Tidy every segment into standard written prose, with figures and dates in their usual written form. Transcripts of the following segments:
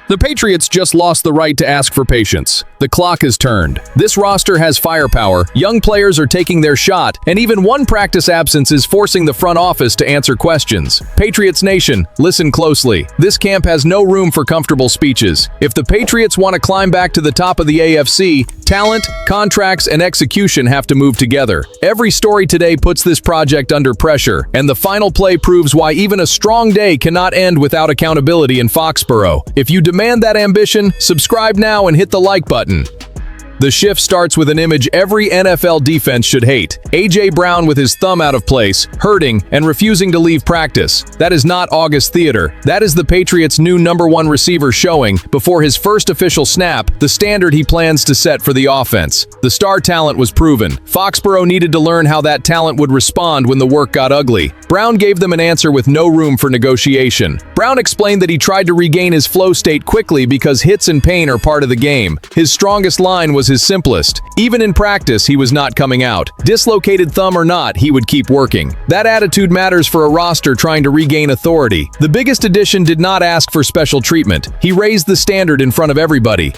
The Patriots just lost the right to ask for patience. The clock has turned. This roster has firepower, young players are taking their shot, and even one practice absence is forcing the front office to answer questions. Patriots Nation, listen closely. This camp has no room for comfortable speeches. If the Patriots want to climb back to the top of the AFC, talent, contracts, and execution have to move together. Every story today puts this project under pressure, and the final play proves why even a strong day cannot end without accountability in Foxboro. If you demand that ambition, subscribe now and hit the like button. The shift starts with an image every NFL defense should hate. A.J. Brown with his thumb out of place, hurting, and refusing to leave practice. That is not August theater. That is the Patriots' new #1 receiver showing, before his first official snap, the standard he plans to set for the offense. The star talent was proven. Foxboro needed to learn how that talent would respond when the work got ugly. Brown gave them an answer with no room for negotiation. Brown explained that he tried to regain his flow state quickly because hits and pain are part of the game. His strongest line was his simplest. Even in practice, he was not coming out. Dislocated thumb or not, he would keep working. That attitude matters for a roster trying to regain authority. The biggest addition did not ask for special treatment. He raised the standard in front of everybody.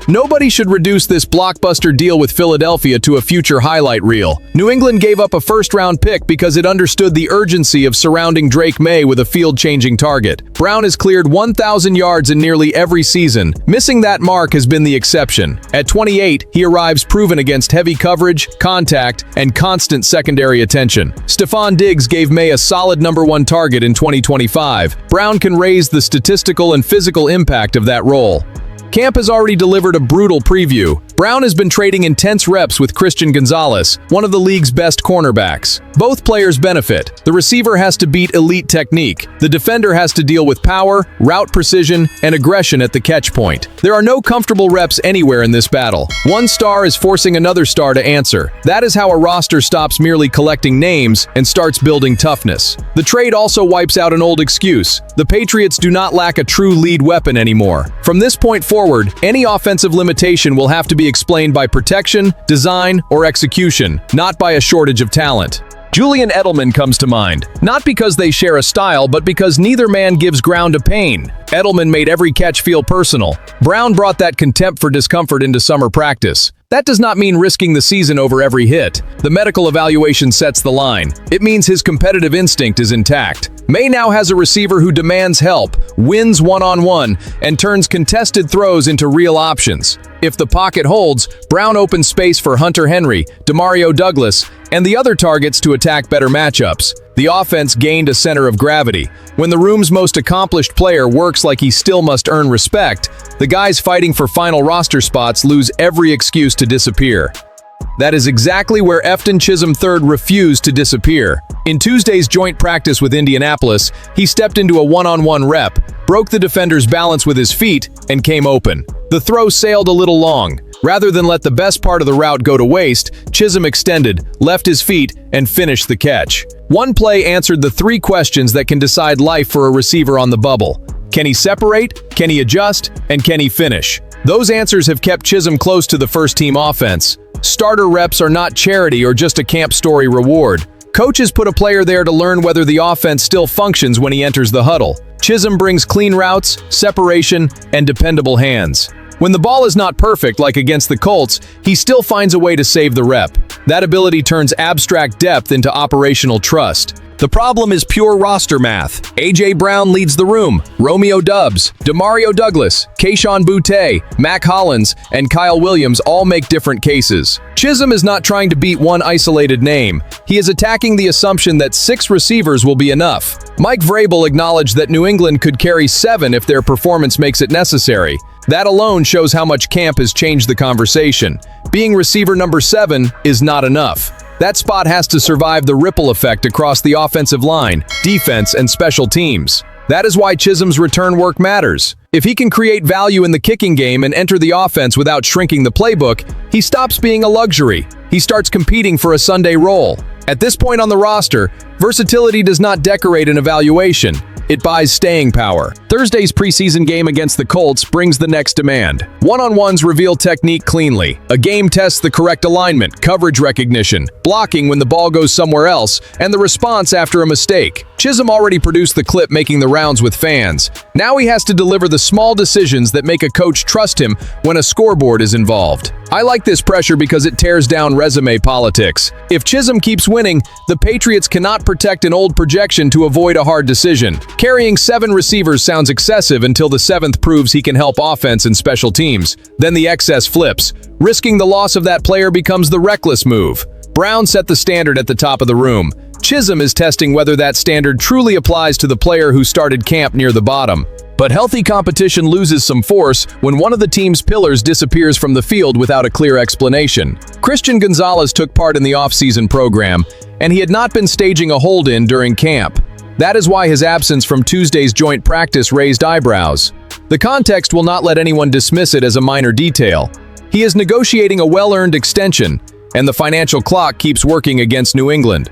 Nobody should reduce this blockbuster deal with Philadelphia to a future highlight reel. New England gave up a first-round pick because it understood the urgency of surrounding Maye with a field-changing target. Brown has cleared 1,000 yards in nearly every season. Missing that mark has been the exception. At 28, he arrives proven against heavy coverage, contact, and constant secondary attention. Stephon Diggs gave Maye a solid #1 target in 2025. Brown can raise the statistical and physical impact of that role. Camp has already delivered a brutal preview. Brown has been trading intense reps with Gonzalez, one of the league's best cornerbacks. Both players benefit. The receiver has to beat elite technique. The defender has to deal with power, route precision, and aggression at the catch point. There are no comfortable reps anywhere in this battle. One star is forcing another star to answer. That is how a roster stops merely collecting names and starts building toughness. The trade also wipes out an old excuse. The Patriots do not lack a true lead weapon anymore. From this point forward, any offensive limitation will have to be explained by protection, design, or execution, not by a shortage of talent. Julian Edelman comes to mind, not because they share a style, but because neither man gives ground to pain. Edelman made every catch feel personal. Brown brought that contempt for discomfort into summer practice. That does not mean risking the season over every hit. The medical evaluation sets the line. It means his competitive instinct is intact. Maye now has a receiver who demands help, wins one-on-one, and turns contested throws into real options. If the pocket holds, Brown opens space for Hunter Henry, Demario Douglas, and the other targets to attack better matchups. The offense gained a center of gravity. When the room's most accomplished player works like he still must earn respect, the guys fighting for final roster spots lose every excuse to disappear. That is exactly where Chisum III refused to disappear. In Tuesday's joint practice with Indianapolis, he stepped into a one-on-one rep, broke the defender's balance with his feet, and came open. The throw sailed a little long. Rather than let the best part of the route go to waste, Chisum extended, left his feet, and finished the catch. One play answered the 3 questions that can decide life for a receiver on the bubble. Can he separate? Can he adjust? And can he finish? Those answers have kept Chisum close to the first-team offense. Starter reps are not charity or just a camp story reward. Coaches put a player there to learn whether the offense still functions when he enters the huddle. Chisum brings clean routes, separation, and dependable hands. When the ball is not perfect, like against the Colts, he still finds a way to save the rep. That ability turns abstract depth into operational trust. The problem is pure roster math. A.J. Brown leads the room. Romeo Doubs, Demario Douglas, Kayshon Boutte, Mac Hollins, and Kyle Williams all make different cases. Chisum is not trying to beat one isolated name. He is attacking the assumption that 6 receivers will be enough. Mike Vrabel acknowledged that New England could carry 7 if their performance makes it necessary. That alone shows how much camp has changed the conversation. Being receiver number 7 is not enough. That spot has to survive the ripple effect across the offensive line, defense, and special teams. That is why Chisum's return work matters. If he can create value in the kicking game and enter the offense without shrinking the playbook, he stops being a luxury. He starts competing for a Sunday role. At this point on the roster, versatility does not decorate an evaluation. It buys staying power. Thursday's preseason game against the Colts brings the next demand. One-on-ones reveal technique cleanly. A game tests the correct alignment, coverage recognition, blocking when the ball goes somewhere else, and the response after a mistake. Chisum already produced the clip making the rounds with fans. Now he has to deliver the small decisions that make a coach trust him when a scoreboard is involved. I like this pressure because it tears down resume politics. If Chisum keeps winning, the Patriots cannot protect an old projection to avoid a hard decision. Carrying 7 receivers sounds excessive until the 7th proves he can help offense and special teams. Then the excess flips. Risking the loss of that player becomes the reckless move. Brown set the standard at the top of the room. Chisum is testing whether that standard truly applies to the player who started camp near the bottom. But healthy competition loses some force when one of the team's pillars disappears from the field without a clear explanation. Gonzalez took part in the off-season program, and he had not been staging a hold-in during camp. That is why his absence from Tuesday's joint practice raised eyebrows. The context will not let anyone dismiss it as a minor detail. He is negotiating a well-earned extension, and the financial clock keeps working against New England.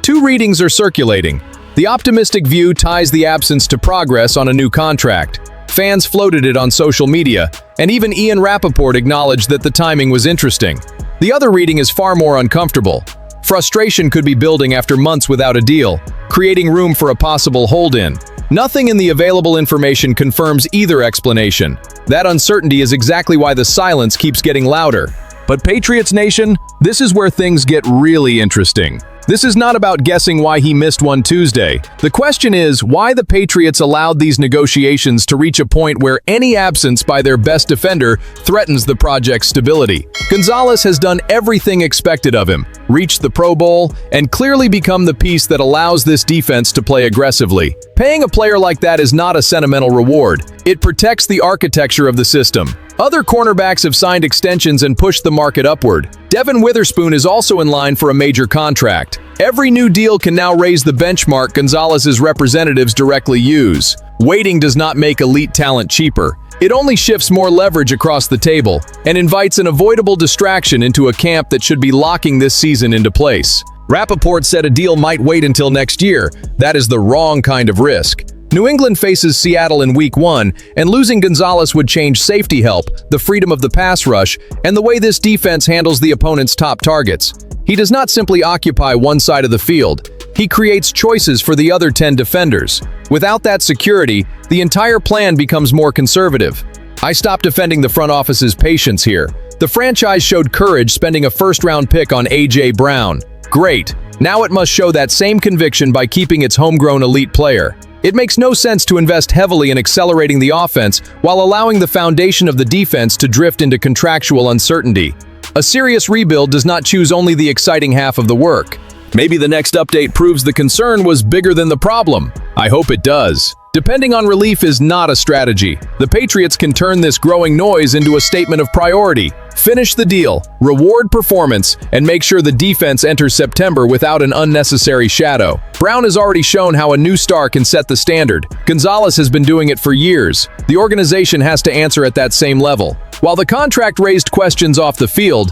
2 readings are circulating. The optimistic view ties the absence to progress on a new contract. Fans floated it on social media, and even Ian Rappaport acknowledged that the timing was interesting. The other reading is far more uncomfortable. Frustration could be building after months without a deal, creating room for a possible hold-in. Nothing in the available information confirms either explanation. That uncertainty is exactly why the silence keeps getting louder. But Patriots Nation, this is where things get really interesting. This is not about guessing why he missed one Tuesday. The question is why the Patriots allowed these negotiations to reach a point where any absence by their best defender threatens the project's stability. Gonzalez has done everything expected of him, reached the Pro Bowl, and clearly become the piece that allows this defense to play aggressively. Paying a player like that is not a sentimental reward. It protects the architecture of the system. Other cornerbacks have signed extensions and pushed the market upward. Devin Witherspoon is also in line for a major contract. Every new deal can now raise the benchmark Gonzalez's representatives directly use. Waiting does not make elite talent cheaper. It only shifts more leverage across the table and invites an avoidable distraction into a camp that should be locking this season into place. Rappaport said a deal might wait until next year. That is the wrong kind of risk. New England faces Seattle in Week 1, and losing Gonzalez would change safety help, the freedom of the pass rush, and the way this defense handles the opponent's top targets. He does not simply occupy one side of the field. He creates choices for the other 10 defenders. Without that security, the entire plan becomes more conservative. I stopped defending the front office's patience here. The franchise showed courage spending a first-round pick on A.J. Brown. Great. Now it must show that same conviction by keeping its homegrown elite player. It makes no sense to invest heavily in accelerating the offense while allowing the foundation of the defense to drift into contractual uncertainty. A serious rebuild does not choose only the exciting half of the work. Maybe the next update proves the concern was bigger than the problem. I hope it does. Depending on relief is not a strategy. The Patriots can turn this growing noise into a statement of priority. Finish the deal, reward performance, and make sure the defense enters September without an unnecessary shadow. Brown has already shown how a new star can set the standard. Gonzalez has been doing it for years. The organization has to answer at that same level. While the contract raised questions off the field,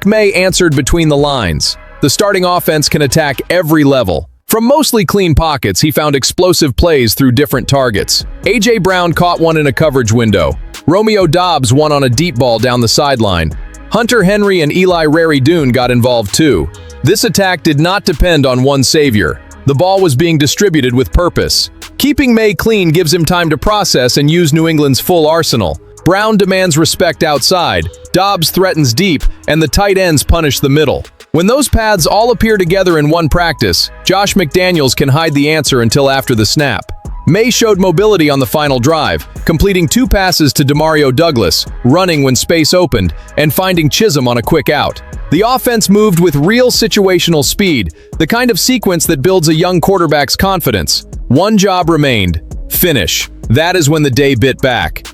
Maye answered between the lines. The starting offense can attack every level. From mostly clean pockets, he found explosive plays through different targets. A.J. Brown caught one in a coverage window. Romeo Doubs won on a deep ball down the sideline. Hunter Henry and Eli Raridoon got involved too. This attack did not depend on one savior. The ball was being distributed with purpose. Keeping Maye clean gives him time to process and use New England's full arsenal. Brown demands respect outside, Doubs threatens deep, and the tight ends punish the middle. When those paths all appear together in one practice, Josh McDaniels can hide the answer until after the snap. Maye showed mobility on the final drive, completing 2 passes to Demario Douglas, running when space opened, and finding Chisum on a quick out. The offense moved with real situational speed, the kind of sequence that builds a young quarterback's confidence. One job remained: finish. That is when the day bit back.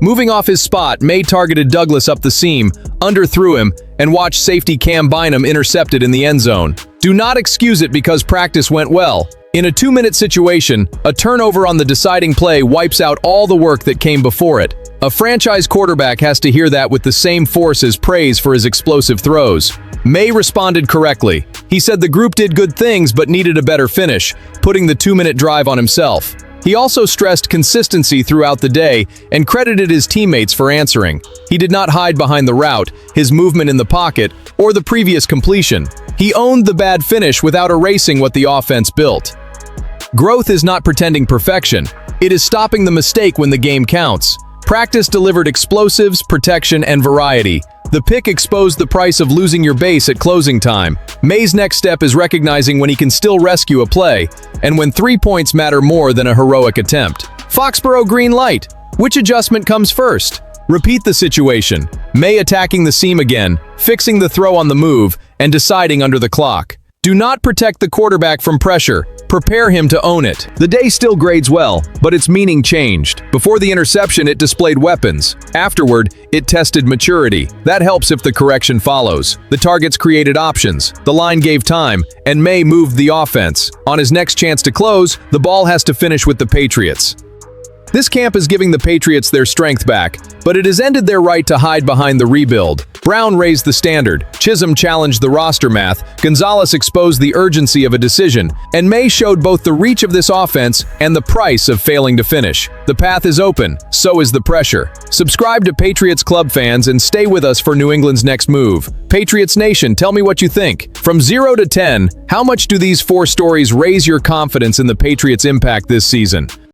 Moving off his spot, Maye targeted Douglas up the seam, underthrew him, and watched safety Cam Bynum intercepted in the end zone. Do not excuse it because practice went well. In a 2-minute situation, a turnover on the deciding play wipes out all the work that came before it. A franchise quarterback has to hear that with the same force as praise for his explosive throws. Maye responded correctly. He said the group did good things but needed a better finish, putting the 2-minute drive on himself. He also stressed consistency throughout the day and credited his teammates for answering. He did not hide behind the route, his movement in the pocket, or the previous completion. He owned the bad finish without erasing what the offense built. Growth is not pretending perfection. It is stopping the mistake when the game counts. Practice delivered explosives, protection, and variety. The pick exposed the price of losing your base at closing time. Maye's next step is recognizing when he can still rescue a play, and when 3 points matter more than a heroic attempt. Foxboro green light. Which adjustment comes first? Repeat the situation. Maye attacking the seam again, fixing the throw on the move, and deciding under the clock. Do not protect the quarterback from pressure. Prepare him to own it. The day still grades well, but its meaning changed. Before the interception, it displayed weapons. Afterward, it tested maturity. That helps if the correction follows. The targets created options. The line gave time, and Maye moved the offense. On his next chance to close, the ball has to finish with the Patriots. This camp is giving the Patriots their strength back, but it has ended their right to hide behind the rebuild. Brown raised the standard, Chisum challenged the roster math, Gonzalez exposed the urgency of a decision, and Maye showed both the reach of this offense and the price of failing to finish. The path is open, so is the pressure. Subscribe to Patriots Club Fans and stay with us for New England's next move. Patriots Nation, tell me what you think. From 0 to 10, how much do these 4 stories raise your confidence in the Patriots' impact this season?